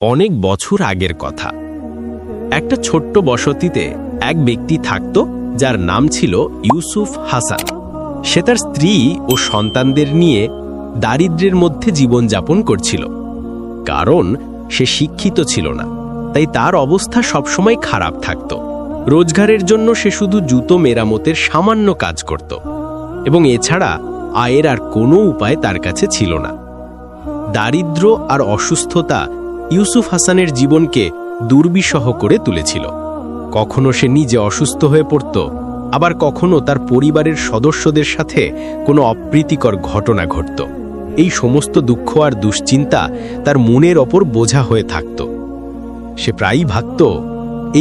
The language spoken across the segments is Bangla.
অনেক বছর আগের কথা। একটা ছোট্ট বসতিতে এক ব্যক্তি থাকত যার নাম ছিল ইউসুফ হাসান। সে তার স্ত্রী ও সন্তানদের নিয়ে দারিদ্র্যের মধ্যে জীবনযাপন করছিল। কারণ সে শিক্ষিত ছিল না, তাই তার অবস্থা সবসময় খারাপ থাকত। রোজগারের জন্য সে শুধু জুতো মেরামতের সামান্য কাজ করত এবং এছাড়া আয়ের আর কোনো উপায় তার কাছে ছিল না। দারিদ্র্য আর অসুস্থতা ইউসুফ হাসানের জীবনকে দুর্বিষহ করে তুলেছিল। কখনো সে নিজে অসুস্থ হয়ে পড়ত, আবার কখনো তার পরিবারের সদস্যদের সাথে কোনো অপ্রীতিকর ঘটনা ঘটত। এই সমস্ত দুঃখ আর দুশ্চিন্তা তার মনের ওপর বোঝা হয়ে থাকত। সে প্রায়ই ভাবত,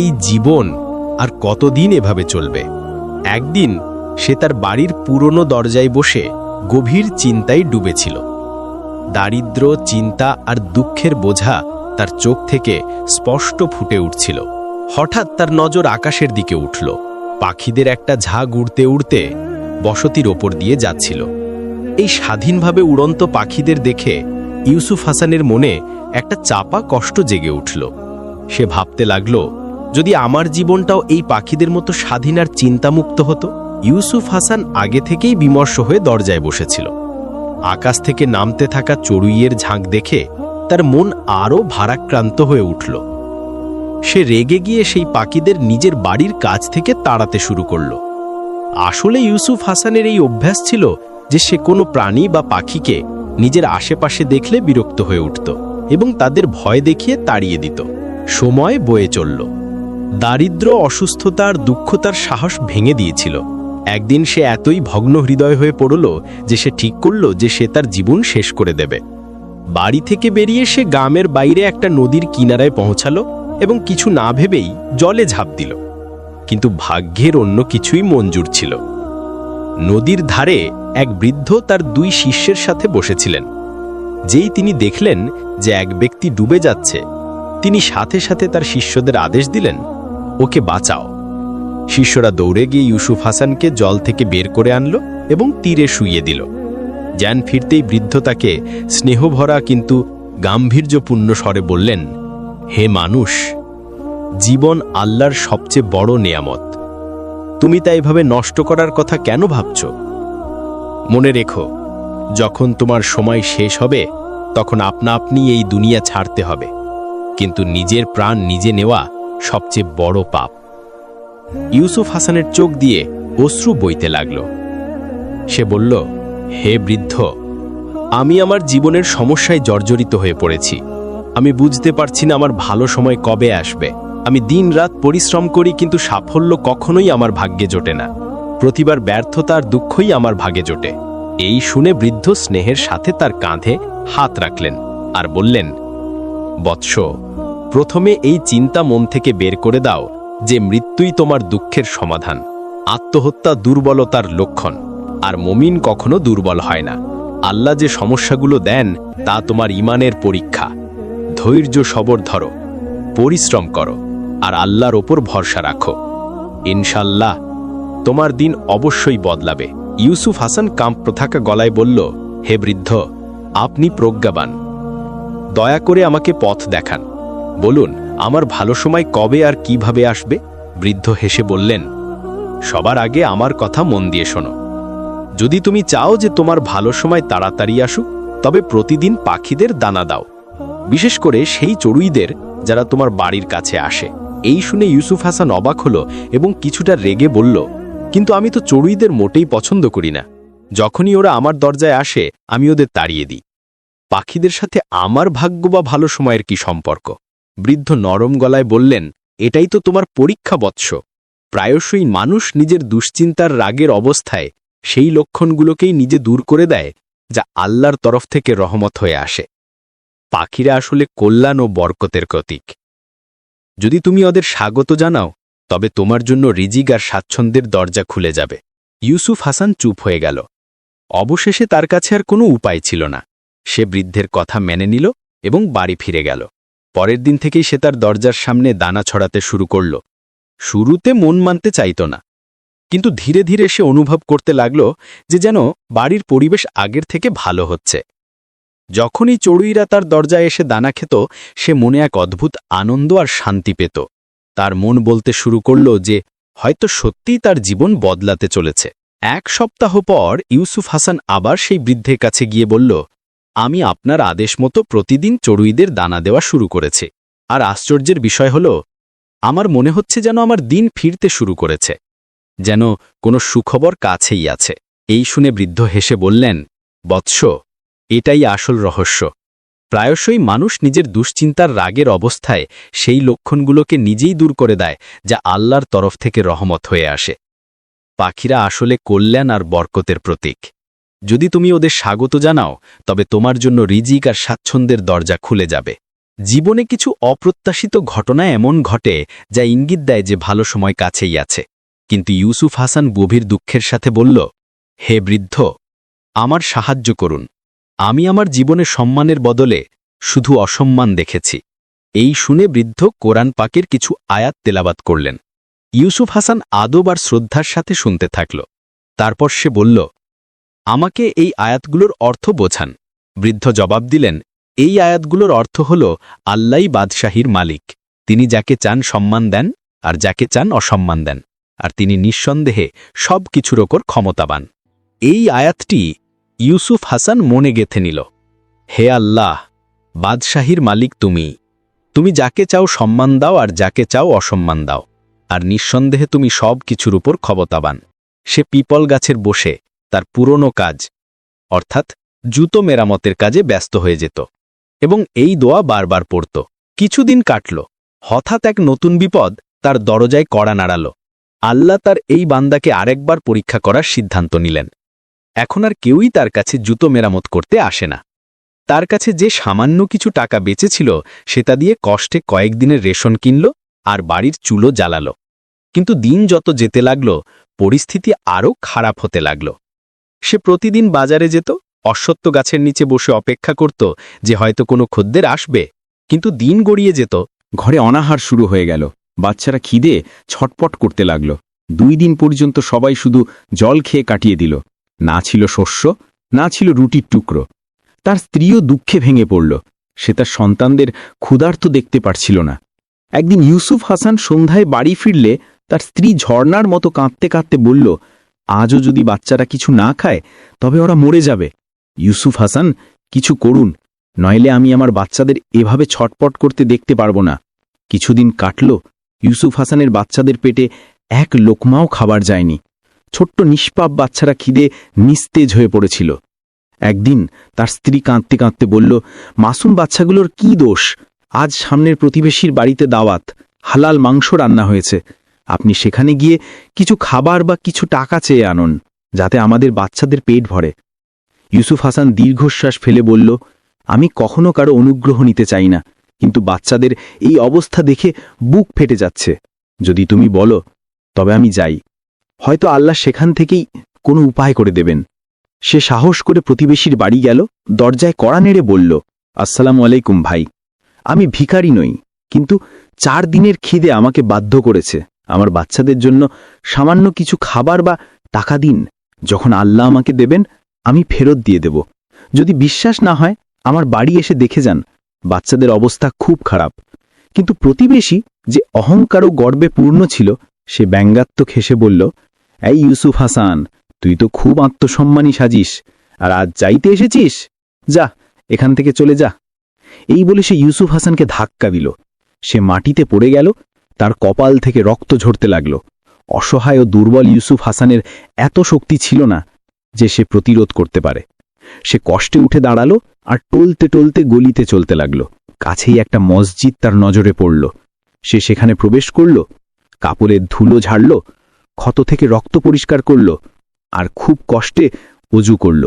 এই জীবন আর কতদিন এভাবে চলবে। একদিন সে তার বাড়ির পুরনো দরজায় বসে গভীর চিন্তায় ডুবেছিল। দারিদ্র্য, চিন্তা আর দুঃখের বোঝা তার চোখ থেকে স্পষ্ট ফুটে উঠছিল। হঠাৎ তার নজর আকাশের দিকে উঠল। পাখিদের একটা ঝাঁক উড়তে উড়তে বসতির ওপর দিয়ে যাচ্ছিল। এই স্বাধীনভাবে উড়ন্ত পাখিদের দেখে ইউসুফ হাসানের মনে একটা চাপা কষ্ট জেগে উঠল। সে ভাবতে লাগল, যদি আমার জীবনটাও এই পাখিদের মতো স্বাধীন আর চিন্তামুক্ত হতো। ইউসুফ হাসান আগে থেকেই বিমর্ষ হয়ে দরজায় বসেছিল। আকাশ থেকে নামতে থাকা চড়ুইয়ের ঝাঁক দেখে তার মন আরও ভারাক্রান্ত হয়ে উঠল। সে রেগে গিয়ে সেই পাখিদের নিজের বাড়ির কাছ থেকে তাড়াতে শুরু করল। আসলে ইউসুফ হাসানের এই অভ্যাস ছিল যে সে কোনো প্রাণী বা পাখিকে নিজের আশেপাশে দেখলে বিরক্ত হয়ে উঠত এবং তাদের ভয় দেখিয়ে তাড়িয়ে দিত। সময় বয়ে চলল। দারিদ্র্য, অসুস্থতা আর দুঃখ তার সাহস ভেঙে দিয়েছিল। একদিন সে এতই ভগ্ন হৃদয় হয়ে পড়ল যে সে ঠিক করল যে সে তার জীবন শেষ করে দেবে। বাড়ি থেকে বেরিয়ে সে গ্রামের বাইরে একটা নদীর কিনারায় পৌঁছালো এবং কিছু না ভেবেই জলে ঝাঁপ দিল। কিন্তু ভাগ্যের অন্য কিছুই মঞ্জুর ছিল। নদীর ধারে এক বৃদ্ধ তার দুই শিষ্যের সাথে বসেছিলেন। যেই তিনি দেখলেন যে এক ব্যক্তি ডুবে যাচ্ছে, তিনি সাথে সাথে তার শিষ্যদের আদেশ দিলেন, ওকে বাঁচাও। শিষ্যরা দৌড়ে গিয়ে ইউসুফ হাসানকে জল থেকে বের করে আনলো এবং তীরে শুইয়ে দিল। জ্ঞান ফিরতেই বৃদ্ধ তাকে স্নেহভরা কিন্তু গাম্ভীর্যপূর্ণ স্বরে বললেন, হে মানুষ, জীবন আল্লাহর সবচেয়ে বড় নেয়ামত। তুমি তা এভাবে নষ্ট করার কথা কেন ভাবছ? মনে রেখো, যখন তোমার সময় শেষ হবে তখন আপনা আপনি এই দুনিয়া ছাড়তে হবে, কিন্তু নিজের প্রাণ নিজে নেওয়া সবচেয়ে বড় পাপ। ইউসুফ হাসানের চোখ দিয়ে অশ্রু বইতে লাগল। সে বলল, হে বৃদ্ধ, আমি আমার জীবনের সমস্যায় জর্জরিত হয়ে পড়েছি। আমি বুঝতে পারছি না আমার ভালো সময় কবে আসবে। আমি দিনরাত পরিশ্রম করি, কিন্তু সাফল্য কখনোই আমার ভাগ্যে জোটে না। প্রতিবার ব্যর্থতা আর দুঃখই আমার ভাগে জোটে। এই শুনে বৃদ্ধ স্নেহের সাথে তার কাঁধে হাত রাখলেন আর বললেন, বৎস, প্রথমে এই চিন্তা মন থেকে বের করে দাও যে মৃত্যুই তোমার দুঃখের সমাধান। আত্মহত্যা দুর্বলতার লক্ষণ, আর মুমিন কখনো দুর্বল হয় না। আল্লাহ যে সমস্যাগুলো দেন তা তোমার ঈমানের পরীক্ষা। ধৈর্য সবর ধরো, পরিশ্রম করো আর আল্লাহর ওপর ভরসা রাখো। ইনশাল্লাহ তোমার দিন অবশ্যই বদলাবে। ইউসুফ হাসান কাঁপতে থাকা গলায় বলল, হে বৃদ্ধ, আপনি প্রজ্ঞাবান। দয়া করে আমাকে পথ দেখান। বলুন, আমার ভালো সময় কবে আর কিভাবে আসবে? বৃদ্ধ হেসে বললেন, সবার আগে আমার কথা মন দিয়ে শোনো। যদি তুমি চাও যে তোমার ভালো সময় তাড়াতাড়ি আসুক, তবে প্রতিদিন পাখিদের দানা দাও, বিশেষ করে সেই চড়ুইদের যারা তোমার বাড়ির কাছে আসে। এই শুনে ইউসুফ হাসান অবাক হলো এবং কিছুটা রেগে বলল, কিন্তু আমি তো চড়ুইদের মোটেই পছন্দ করি না। যখনই ওরা আমার দরজায় আসে আমি ওদের তাড়িয়ে দিই। পাখিদের সাথে আমার ভাগ্য বা ভালো সময়ের কি সম্পর্ক? বৃদ্ধ নরম গলায় বললেন, এটাই তো তোমার পরীক্ষা বৎস। প্রায়শই মানুষ নিজের দুশ্চিন্তার রাগের অবস্থায় সেই লক্ষণগুলোকেই নিজে দূর করে দেয় যা আল্লাহর তরফ থেকে রহমত হয়ে আসে। পাখিরা আসলে কল্যাণ ও বরকতের প্রতীক। যদি তুমি ওদের স্বাগত জানাও, তবে তোমার জন্য রিজিক আর স্বাচ্ছন্দ্যের দরজা খুলে যাবে। ইউসুফ হাসান চুপ হয়ে গেল। অবশেষে তার কাছে আর কোনো উপায় ছিল না। সে বৃদ্ধের কথা মেনে নিল এবং বাড়ি ফিরে গেল। পরের দিন থেকেই সে তার দরজার সামনে দানা ছড়াতে শুরু করল। শুরুতে মন মানতে চাইত না, কিন্তু ধীরে ধীরে সে অনুভব করতে লাগল যে যেন বাড়ির পরিবেশ আগের থেকে ভালো হচ্ছে। যখনই চড়ুইরা তার দরজায় এসে দানা খেত সে মনে এক অদ্ভুত আনন্দ আর শান্তি পেত। তার মন বলতে শুরু করল যে হয়তো সত্যিই তার জীবন বদলাতে চলেছে। এক সপ্তাহ পর ইউসুফ হাসান আবার সেই বৃদ্ধের কাছে গিয়ে বলল, আমি আপনার আদেশ মতো প্রতিদিন চড়ুইদের দানা দেওয়া শুরু করেছি। আর আশ্চর্যের বিষয় হল, আমার মনে হচ্ছে যেন আমার দিন ফিরতে শুরু করেছে, যেন কোনো সুখবর কাছেই আছে। এই শুনে বৃদ্ধ হেসে বললেন, বৎস, এটাই আসল রহস্য। প্রায়শই মানুষ নিজের দুশ্চিন্তার রাগের অবস্থায় সেই লক্ষণগুলোকে নিজেই দূর করে দেয় যা আল্লাহর তরফ থেকে রহমত হয়ে আসে। পাখিরা আসলে কল্যাণ আর বরকতের প্রতীক। যদি তুমি ওদের স্বাগত জানাও তবে তোমার জন্য রিজিক আর স্বাচ্ছন্দ্যের দরজা খুলে যাবে। জীবনে কিছু অপ্রত্যাশিত ঘটনা এমন ঘটে যা ইঙ্গিত দেয় যে ভালো সময় কাছেই আছে। কিন্তু ইউসুফ হাসান গভীর দুঃখের সাথে বলল, হে বৃদ্ধ, আমার সাহায্য করুন। আমি আমার জীবনে সম্মানের বদলে শুধু অসম্মান দেখেছি। এই শুনে বৃদ্ধ কোরআন পাকের কিছু আয়াত তেলাবাত করলেন। ইউসুফ হাসান আদব আর শ্রদ্ধার সাথে শুনতে থাকল। তারপর সে বলল, আমাকে এই আয়াতগুলোর অর্থ বোঝান। বৃদ্ধ জবাব দিলেন, এই আয়াতগুলোর অর্থ হল আল্লাহই বাদশাহীর মালিক। তিনি যাকে চান সম্মান দেন আর যাকে চান অসম্মান দেন, আর তিনি নিঃসন্দেহে সব কিছুর ওপর ক্ষমতাবান। এই আয়াতটি ইউসুফ হাসান মনে গেঁথে নিল। হে আল্লাহ, বাদশাহীর মালিক তুমি যাকে চাও সম্মান দাও আর যাকে চাও অসম্মান দাও, আর নিঃসন্দেহে তুমি সব কিছুর উপর ক্ষমতাবান। সে পিপল গাছের বসে তার পুরনো কাজ অর্থাৎ জুতো মেরামতের কাজে ব্যস্ত হয়ে যেত এবং এই দোয়া বারবার পড়ত। কিছুদিন কাটল। হঠাৎ এক নতুন বিপদ তার দরজায় কড়া নাড়াল। আল্লাহ তার এই বান্দাকে আরেকবার পরীক্ষা করার সিদ্ধান্ত নিলেন। এখন আর কেউই তার কাছে জুতো মেরামত করতে আসে না। তার কাছে যে সামান্য কিছু টাকা বেঁচেছিল সেটা দিয়ে কষ্টে কয়েকদিনের রেশন কিনল আর বাড়ির চুলো জ্বালাল। কিন্তু দিন যত যেতে লাগল পরিস্থিতি আরও খারাপ হতে লাগল। সে প্রতিদিন বাজারে যেত, অশ্বত্থ গাছের নিচে বসে অপেক্ষা করত যে হয়তো কোনো খদ্দের আসবে। কিন্তু দিন গড়িয়ে যেত, ঘরে অনাহার শুরু হয়ে গেল। বাচ্চারা খিদে ছটপট করতে লাগল। 2 দিন পর্যন্ত সবাই শুধু জল খেয়ে কাটিয়ে দিল। না ছিল শস্য, না ছিল রুটির টুকরো। তার স্ত্রীও দুঃখে ভেঙে পড়ল। সে তার সন্তানদের ক্ষুধার্ত দেখতে পারছিল না। একদিন ইউসুফ হাসান সন্ধ্যায় বাড়ি ফিরলে তার স্ত্রী ঝর্ণার মতো কাঁদতে কাঁদতে বলল, আজও যদি বাচ্চারা কিছু না খায় তবে ওরা মরে যাবে। ইউসুফ হাসান, কিছু করুন, নইলে আমি আমার বাচ্চাদের এভাবে ছটপট করতে দেখতে পারবো না। কিছুদিন কাটল। ইউসুফ হাসানের বাচ্চাদের পেটে এক লোকমাও খাবার যায়নি। ছোট্ট নিষ্পাপ বাচ্চারা খিদে নিস্তেজ হয়ে পড়েছিল। একদিন তার স্ত্রী কাঁদতে কাঁদতে বলল, মাসুম বাচ্চাগুলোর কি দোষ? আজ সামনের প্রতিবেশীর বাড়িতে দাওয়াত, হালাল মাংস রান্না হয়েছে। আপনি সেখানে গিয়ে কিছু খাবার বা কিছু টাকা চেয়ে আনুন, যাতে আমাদের বাচ্চাদের পেট ভরে। ইউসুফ হাসান দীর্ঘশ্বাস ফেলে বলল, আমি কখনো কারো অনুগ্রহ নিতে চাই না, কিন্তু বাচ্চাদের এই অবস্থা দেখে বুক ফেটে যাচ্ছে। যদি তুমি বলো তবে আমি যাই। হয়তো আল্লাহ সেখান থেকেই কোনো উপায় করে দেবেন। সে সাহস করে প্রতিবেশীর বাড়ি গেল। দরজায় কড়া নেড়ে বলল, আসসালামু আলাইকুম ভাই, আমি ভিখারি নই, কিন্তু 4 দিনের খিদে আমাকে বাধ্য করেছে। আমার বাচ্চাদের জন্য সামান্য কিছু খাবার বা টাকা দিন। যখন আল্লাহ আমাকে দেবেন আমি ফেরত দিয়ে দেব। যদি বিশ্বাস না হয় আমার বাড়ি এসে দেখে যান। বাচ্চাদের অবস্থা খুব খারাপ। কিন্তু প্রতিবেশী, যে অহংকার ও গর্বে পূর্ণ ছিল, সে ব্যঙ্গাত্মক হেসে বলল, এই ইউসুফ হাসান, তুই তো খুব আত্মসম্মানী সাজিস, আর আজ চাইতে এসেছিস? যা, এখান থেকে চলে যা। এই বলে সে ইউসুফ হাসানকে ধাক্কা দিল। সে মাটিতে পড়ে গেল। তার কপাল থেকে রক্ত ঝরতে লাগল। অসহায় ও দুর্বল ইউসুফ হাসানের এত শক্তি ছিল না যে সে প্রতিরোধ করতে পারে। সে কষ্টে উঠে দাঁড়ালো আর টলতে টলতে গলিতে চলতে লাগল। কাছেই একটা মসজিদ তার নজরে পড়ল। সে সেখানে প্রবেশ করল, কাপড়ের ধুলো ঝাড়ল, ক্ষত থেকে রক্ত পরিষ্কার করল, আর খুব কষ্টে অজু করল।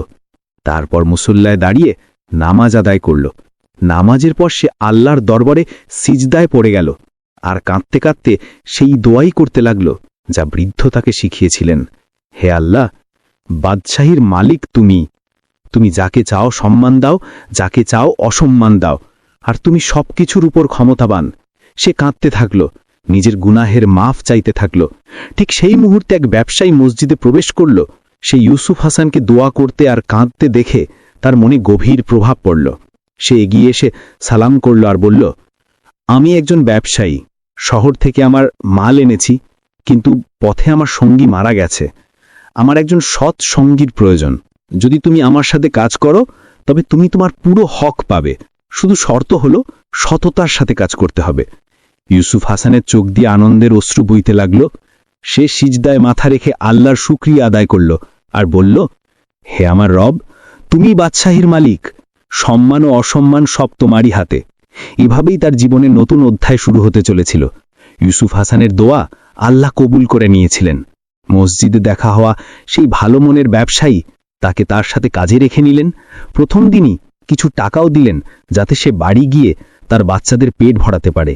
তারপর মুসল্লায় দাঁড়িয়ে নামাজ আদায় করল। নামাজের পর সে আল্লাহর দরবারে সিজদায় পড়ে গেল আর কাঁদতে কাঁদতে সেই দোয়াই করতে লাগল যা বৃদ্ধ তাকে শিখিয়েছিলেন। হে আল্লাহ, বাদশাহীর মালিক তুমি যাকে চাও সম্মান দাও, যাকে চাও অসম্মান দাও, আর তুমি সবকিছুর উপর ক্ষমতাবান। সে কাঁদতে থাকল, নিজের গুনাহের মাফ চাইতে থাকল। ঠিক সেই মুহূর্তে এক ব্যবসায়ী মসজিদে প্রবেশ করল। সে ইউসুফ হাসানকে দোয়া করতে আর কাঁদতে দেখে তার মনে গভীর প্রভাব পড়ল। সে এগিয়ে এসে সালাম করল আর বলল, আমি একজন ব্যবসায়ী, শহর থেকে আমার মাল এনেছি, কিন্তু পথে আমার সঙ্গী মারা গেছে। আমার একজন সৎ সঙ্গীর প্রয়োজন। যদি তুমি আমার সাথে কাজ করো তবে তুমি তোমার পুরো হক পাবে, শুধু শর্ত হলো সততার সাথে কাজ করতে হবে। ইউসুফ হাসানের চোখ দিয়ে আনন্দের অশ্রু বইতে লাগল। সে সিজদায় মাথা রেখে আল্লাহর শুকরিয়া আদায় করল আর বলল, হে আমার রব, তুমি বাদশাহীর মালিক, সম্মান ও অসম্মান সব তোমারই হাতে। এভাবেই তার জীবনের নতুন অধ্যায় শুরু হতে চলেছিল। ইউসুফ হাসানের দোয়া আল্লাহ কবুল করে নিয়েছিলেন। মসজিদে দেখা হওয়া সেই ভালো মনের ব্যবসায়ী তাকে তার সাথে কাজে রেখে নিলেন। প্রথম দিনই কিছু টাকাও দিলেন, যাতে সে বাড়ি গিয়ে তার বাচ্চাদের পেট ভরাতে পারে।